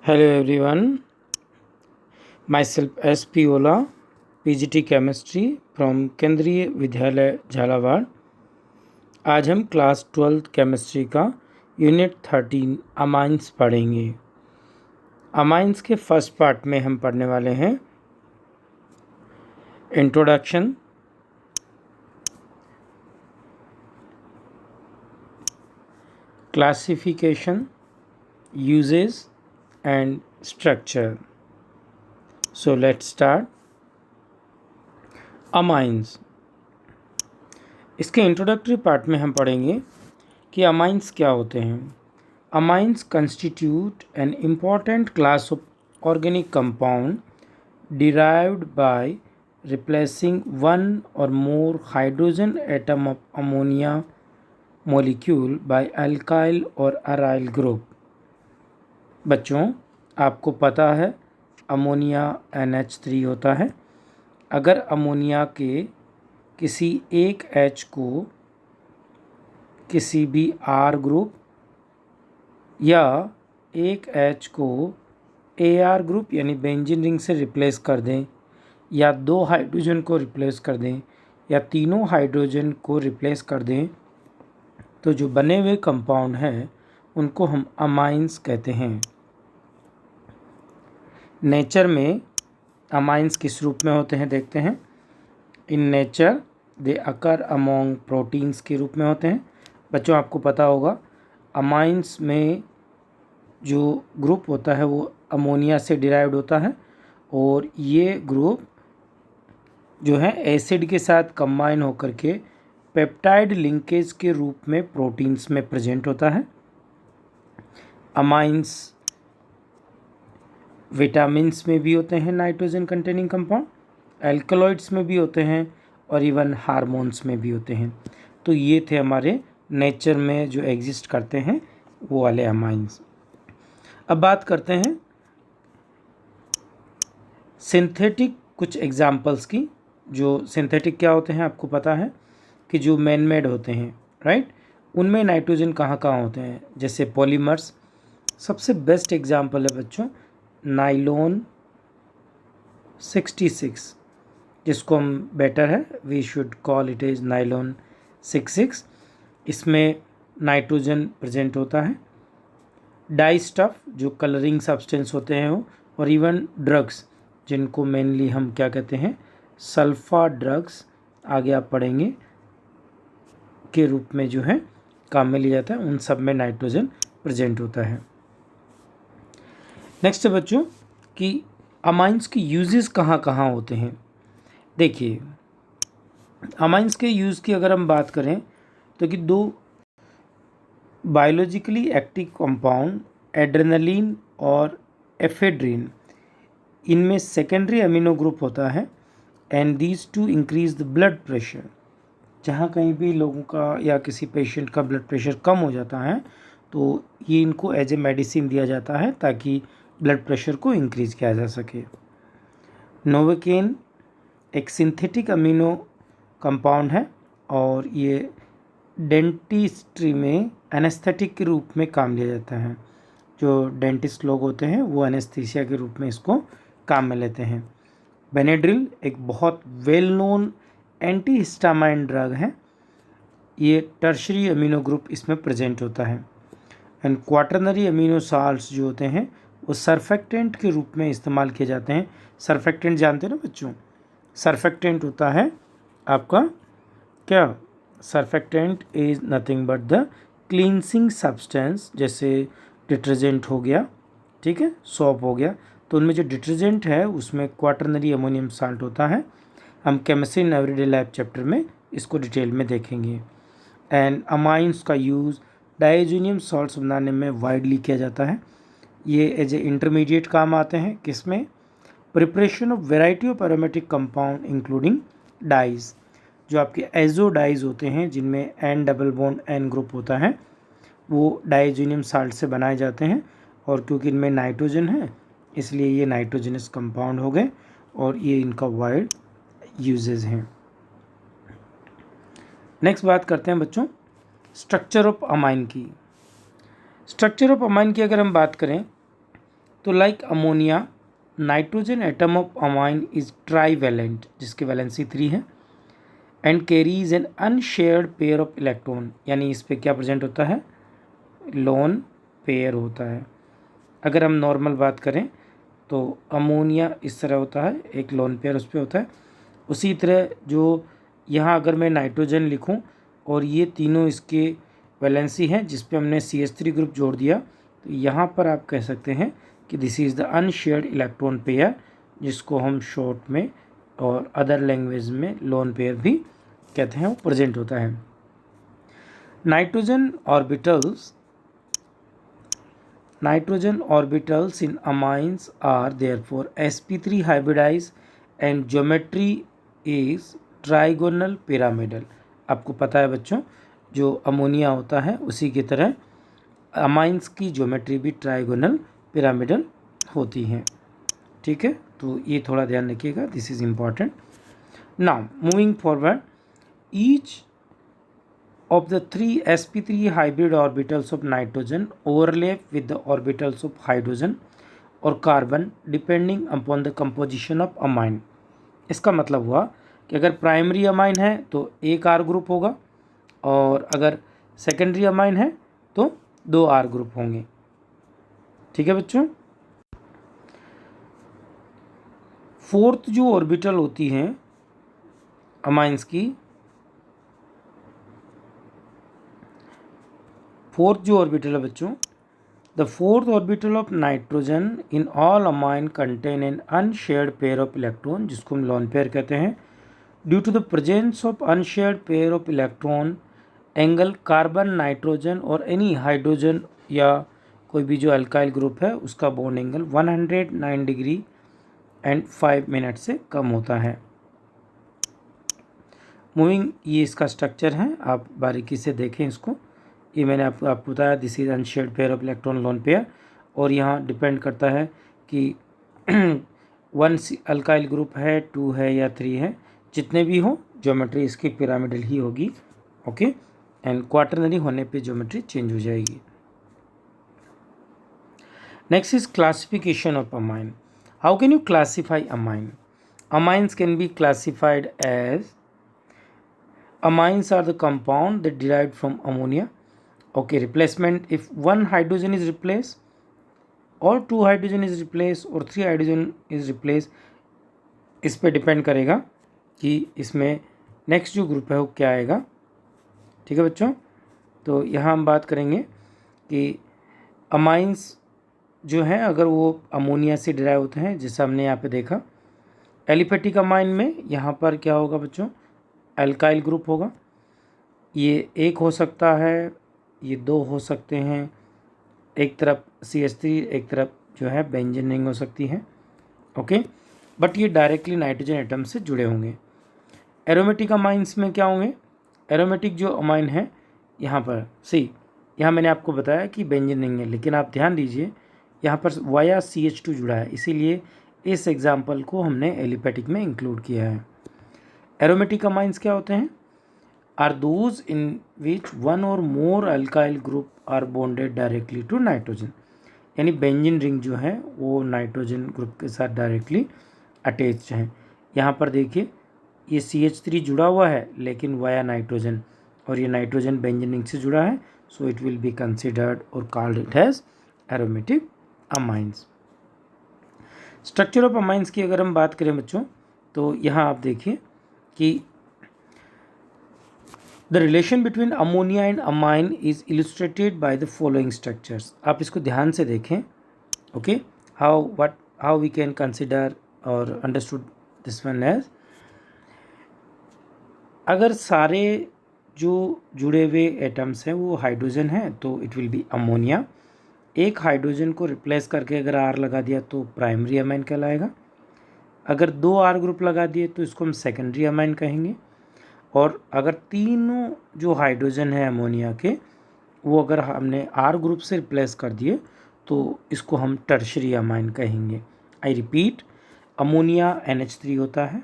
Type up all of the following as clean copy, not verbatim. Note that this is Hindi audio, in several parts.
Hello everyone, myself S.P. Ola, PGT Chemistry from केंद्रीय विद्यालय झालावाड़। आज हम क्लास 12 केमिस्ट्री का यूनिट 13 अमाइंस पढ़ेंगे। अमाइंस के फर्स्ट पार्ट में हम पढ़ने वाले हैं introduction, classification, uses and structure. So let's start. Amines, इसके इंट्रोडक्टरी पार्ट में हम पढ़ेंगे कि अमाइंस क्या होते हैं। Amines constitute an important class of organic compound derived by replacing one or more hydrogen atom of ammonia molecule by alkyl or aryl group. बच्चों, आपको पता है अमोनिया NH3 होता है। अगर अमोनिया के किसी एक H को किसी भी R ग्रुप या एक H को AR ग्रुप यानी बेंजीन रिंग से रिप्लेस कर दें, या दो हाइड्रोजन को रिप्लेस कर दें, या तीनों हाइड्रोजन को रिप्लेस कर दें, तो जो बने हुए कंपाउंड हैं उनको हम अमाइंस कहते हैं। नेचर में अमाइंस किस रूप में होते हैं देखते हैं। In nature they occur among proteins के रूप में होते हैं। बच्चों, आपको पता होगा अमाइंस में जो ग्रुप होता है वो अमोनिया से डिराइव्ड होता है, और ये ग्रुप जो है एसिड के साथ कंबाइन होकर के पेप्टाइड लिंकेज के रूप में प्रोटीन्स में प्रेजेंट होता है। अमाइंस विटामिन्स में भी होते हैं, नाइट्रोजन कंटेनिंग कंपाउंड, एल्कलॉइड्स में भी होते हैं, और इवन हार्मोन्स में भी होते हैं। तो ये थे हमारे नेचर में जो एग्जिस्ट करते हैं वो वाले अमाइंस। अब बात करते हैं सिंथेटिक कुछ एग्जाम्पल्स की। जो सिंथेटिक क्या होते हैं आपको पता है कि जो मैन मेड होते हैं, राइट, उनमें नाइट्रोजन कहाँ कहाँ होते हैं। जैसे पॉलीमर्स, सबसे बेस्ट एग्जाम्पल है बच्चों नाइलॉन 66, जिसको हम बेटर है we should call it is nylon 66। इसमें नाइट्रोजन प्रेजेंट होता है। डाई स्टफ जो कलरिंग सब्सटेंस होते हैं वो, और इवन ड्रग्स जिनको मेनली हम क्या कहते हैं सल्फा ड्रग्स, आगे आप पढ़ेंगे, के रूप में जो है काम में लिया जाता है, उन सब में नाइट्रोजन प्रेजेंट होता है। नेक्स्ट है बच्चों कि अमाइंस के यूजेस कहाँ कहाँ होते हैं। देखिए, अमाइंस के यूज़ की अगर हम बात करें तो कि दो बायोलॉजिकली एक्टिव कंपाउंड एड्रेनलिन और एफेड्रिन, इनमें सेकेंडरी अमीनो ग्रुप होता है, and these two increase the blood pressure. जहाँ कहीं भी लोगों का या किसी पेशेंट का ब्लड प्रेशर कम हो जाता है तो ये इनको एज ए मेडिसिन दिया जाता है ताकि ब्लड प्रेशर को इंक्रीज किया जा सके। नोवोकेन एक सिंथेटिक अमीनो कंपाउंड है, और ये डेंटिस्ट्री में एनेस्थेटिक के रूप में काम लिया जाता है। जो डेंटिस्ट लोग होते हैं वो एनेस्थीसिया के रूप में इसको काम में लेते हैं। बेनेड्रिल एक बहुत well known anti histamine drug है। ये टर्शरी अमीनो ग्रुप इसमें प्रेजेंट होता है। एंड क्वाटरनरी अमीनो साल्ट्स जो होते हैं वो सरफेक्टेंट के रूप में इस्तेमाल किए जाते हैं। सरफेक्टेंट जानते हैं ना बच्चों, सरफेक्टेंट होता है आपका क्या, surfactant is nothing but the cleansing substance. जैसे डिटर्जेंट हो गया, ठीक है, सोप हो गया, तो उनमें जो डिटर्जेंट है उसमें क्वाटरनरी अमोनियम साल्ट होता है। हम chemistry in everyday lab chapter में इसको डिटेल में देखेंगे। एंड अमाइंस का यूज़ डाइज़ोनियम सॉल्ट्स बनाने में वाइडली किया जाता है। ये एज ए इंटरमीडिएट काम आते हैं, किसमें, preparation of variety of aromatic compound including dyes. जो आपके एजो डाइज होते हैं जिनमें N double bond N group होता है, वो डाइज़ोनियम साल्ट से बनाए जाते हैं, और क्योंकि इनमें नाइट्रोजन है इसलिए ये नाइट्रोजनस कंपाउंड हो गए, और ये इनका वाइड यूजेस हैं। नेक्स्ट बात करते हैं बच्चों स्ट्रक्चर ऑफ अमाइन की। स्ट्रक्चर ऑफ अमाइन की अगर हम बात करें तो like ammonia, nitrogen atom of amine is trivalent, जिसकी वैलेंसी 3 है, and carries an unshared pair of electron, यानी इस पे क्या प्रेजेंट होता है, लोन पेयर होता है। अगर हम नॉर्मल बात करें तो अमोनिया इस तरह होता है, एक लोन पेयर उस पर होता है। उसी तरह जो यहाँ अगर मैं नाइट्रोजन लिखूँ और ये तीनों इसके वैलेंसी हैं जिस पे हमने CH3 ग्रुप जोड़ दिया, तो यहाँ पर आप कह सकते हैं कि this is the unshared electron pair, जिसको हम शॉर्ट में और अदर लैंग्वेज में लोन पेयर भी कहते हैं, वो प्रेजेंट होता है। Nitrogen orbitals in amines are therefore sp3 hybridized and geometry is trigonal pyramidal। आपको पता है बच्चों, जो अमोनिया होता है उसी की तरह अमाइंस की ज्योमेट्री भी ट्राइगोनल पिरामिडल होती हैं। ठीक है, तो ये थोड़ा ध्यान रखिएगा, this is important. Now moving forward, each of the 3 sp3 hybrid orbitals of nitrogen overlap with the orbitals of hydrogen or carbon depending upon the composition of amine। इसका मतलब हुआ कि अगर प्राइमरी अमाइन है तो एक R ग्रुप होगा, और अगर सेकेंडरी अमाइन है तो 2 R ग्रुप होंगे। ठीक है बच्चों, फोर्थ जो ऑर्बिटल होती हैं अमाइंस की, फोर्थ जो ऑर्बिटल है बच्चों, the fourth orbital of nitrogen in all amine contain an unshared pair of electron, जिसको हम लोन पेयर कहते हैं। Due to the presence of unshared pair of electron, angle carbon, nitrogen और एनी हाइड्रोजन या कोई भी जो अल्काइल ग्रुप है उसका bond angle 109 degree and 5 minute से कम होता है। मूविंग, ये इसका स्ट्रक्चर है, आप बारीकी से देखें इसको। ये मैंने आपको बताया, this is unshared pair of electron lone pair, और यहाँ डिपेंड करता है कि 1 अल्काइल ग्रुप है, 2 है या 3 है, जितने भी हो ज्योमेट्री इसकी पिरामिडल ही होगी। ओके, एंड क्वाटरनरी होने पे ज्योमेट्री चेंज हो जाएगी। Next is classification of amine. How can you classify amine? Amines can be classified as amines are the compound that derived from ammonia. Okay, replacement, if 1 hydrogen is replaced or 2 hydrogen is replaced or 3 hydrogen is replaced, इस पे डिपेंड करेगा कि इसमें नेक्स्ट जो ग्रुप है वो क्या आएगा। ठीक है बच्चों, तो यहाँ हम बात करेंगे कि अमाइंस जो हैं अगर वो अमोनिया से डिराइव होते हैं, जैसा हमने यहाँ पे देखा। एलिफेटिक अमाइन में यहाँ पर क्या होगा बच्चों, अल्काइल ग्रुप होगा। ये एक हो सकता है, ये 2 हो सकते हैं, एक तरफ CH3 एक तरफ जो है बेंजीन रिंग हो सकती है। ओके, बट ये डायरेक्टली नाइट्रोजन एटम से जुड़े होंगे। एरोमेटिक अमाइंस में क्या होंगे, एरोमेटिक जो अमाइन है यहाँ पर यहाँ मैंने आपको बताया कि बेंजीन रिंग है, लेकिन आप ध्यान दीजिए यहाँ पर वाया CH2 जुड़ा है, इसीलिए इस एग्जाम्पल को हमने एलिफेटिक में इंक्लूड किया है। एरोमेटिक अमाइंस क्या होते हैं, are those in which 1 or more alkyl group are bonded directly to nitrogen, यानी बेंजीन रिंग जो है वो नाइट्रोजन ग्रुप के साथ डायरेक्टली अटैच्ड हैं। यहाँ पर देखिए ये CH3 जुड़ा हुआ है लेकिन वाया नाइट्रोजन, और ये नाइट्रोजन बेंजीन रिंग से जुड़ा है, so it will be considered और called it as aromatic amines. Structure of amines की अगर हम बात करें बच्चों, तो यहाँ आप देखिए कि the relation between ammonia and amine is illustrated by the following structures. आप इसको ध्यान से देखें। Okay, how we can consider और अंडरस्टूड दिस वन एज, अगर सारे जो जुड़े हुए एटम्स हैं वो हाइड्रोजन हैं तो इट विल बी अमोनिया। एक हाइड्रोजन को रिप्लेस करके अगर R लगा दिया तो प्राइमरी अमाइन कहलाएगा। अगर 2 R ग्रुप लगा दिए तो इसको हम सेकेंडरी अमाइन कहेंगे। और अगर तीनों जो हाइड्रोजन है अमोनिया के वो अगर हमने R ग्रुप से रिप्लेस कर दिए तो इसको हम टर्शरी अमाइन कहेंगे। आई रिपीट, अमोनिया NH3 होता है,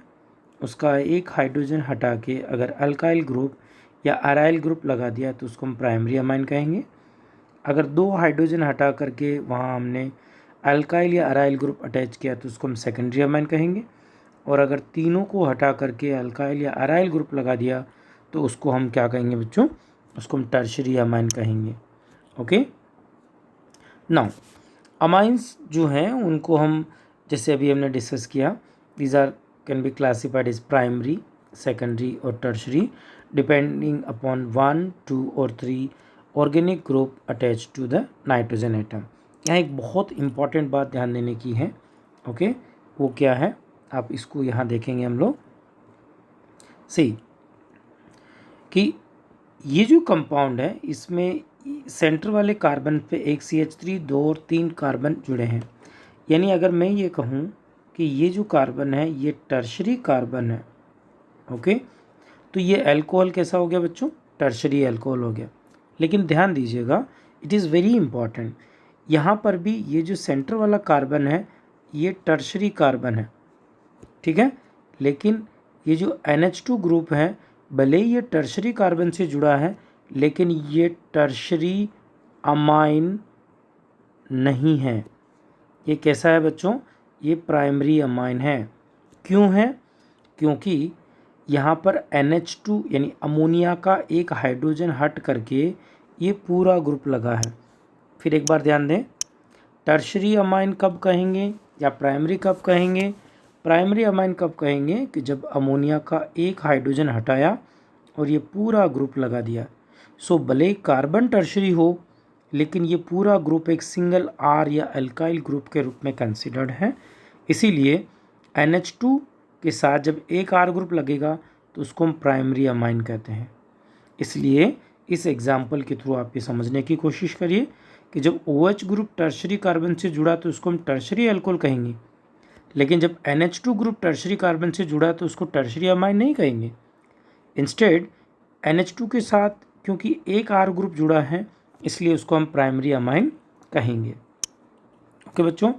उसका एक हाइड्रोजन हटा के अगर अल्काइल ग्रुप या अराइल ग्रुप लगा दिया तो उसको हम प्राइमरी अमाइन कहेंगे। अगर 2 हाइड्रोजन हटा करके वहाँ हमने अल्काइल या अराइल ग्रुप अटैच किया तो उसको हम सेकेंडरी अमाइन कहेंगे, और अगर तीनों को हटा करके अल्काइल या अराइल ग्रुप लगा दिया तो उसको हम क्या कहेंगे बच्चों, उसको हम टर्शरी अमाइन कहेंगे। ओके, नाउ अमाइंस जो हैं उनको हम, जैसे अभी हमने डिस्कस किया, these are can be classified as primary, secondary और टर्शरी डिपेंडिंग अपॉन 1, 2 और 3 organic group attach to the nitrogen atom. यहाँ एक बहुत इंपॉर्टेंट बात ध्यान देने की है। ओके, वो क्या है, आप इसको यहाँ देखेंगे हम लोग सी कि ये जो कंपाउंड है इसमें सेंटर वाले कार्बन पे एक CH3 2 और 3 कार्बन जुड़े हैं। यानी अगर मैं ये कहूँ कि ये जो कार्बन है ये टर्शरी कार्बन है, ओके, तो ये अल्कोहल कैसा हो गया बच्चों, टर्शरी अल्कोहल हो गया। लेकिन ध्यान दीजिएगा, इट इज़ वेरी इंपॉर्टेंट, यहाँ पर भी ये जो सेंटर वाला कार्बन है ये टर्शरी कार्बन है, ठीक है, लेकिन ये जो NH2 ग्रुप है भले ही ये टर्शरी कार्बन से जुड़ा है लेकिन ये टर्शरी अमाइन नहीं है। ये कैसा है बच्चों, ये प्राइमरी अमाइन है। क्यों है, क्योंकि यहाँ पर NH2 यानी अमोनिया का एक हाइड्रोजन हट करके ये पूरा ग्रुप लगा है। फिर एक बार ध्यान दें, टर्शरी अमाइन कब कहेंगे या प्राइमरी कब कहेंगे, प्राइमरी अमाइन कब कहेंगे कि जब अमोनिया का एक हाइड्रोजन हटाया और ये पूरा ग्रुप लगा दिया। सो भले कार्बन टर्शरी हो लेकिन ये पूरा ग्रुप एक सिंगल R या अल्काइल ग्रुप के रूप में कंसिडर्ड है। इसीलिए NH2 के साथ जब एक R ग्रुप लगेगा तो उसको हम प्राइमरी अमाइन कहते हैं। इसलिए इस एग्जाम्पल के थ्रू आप ये समझने की कोशिश करिए कि जब OH ग्रुप टर्शरी कार्बन से जुड़ा तो उसको हम टर्शरी अल्कोहल कहेंगे, लेकिन जब NH2 ग्रुप टर्शरी कार्बन से जुड़ा तो उसको टर्शरी अमाइन नहीं कहेंगे। इंस्टेड NH2 के साथ क्योंकि एक R ग्रुप जुड़ा है इसलिए उसको हम प्राइमरी अमाइन कहेंगे। ओके बच्चों,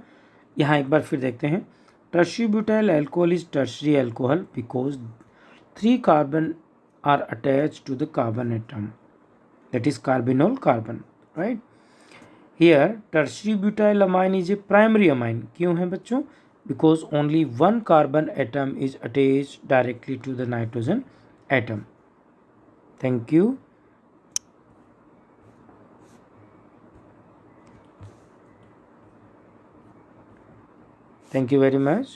यहाँ एक बार फिर देखते हैं, tertiary butyl alcohol is tertiary alcohol because 3 carbon are attach to the carbon atom, that is carbinol carbon, right? Here tertiary butyl amine is a primary amine. क्यों है बच्चों, because only one carbon atom is attached directly to the nitrogen atom. Thank you. Thank you very much.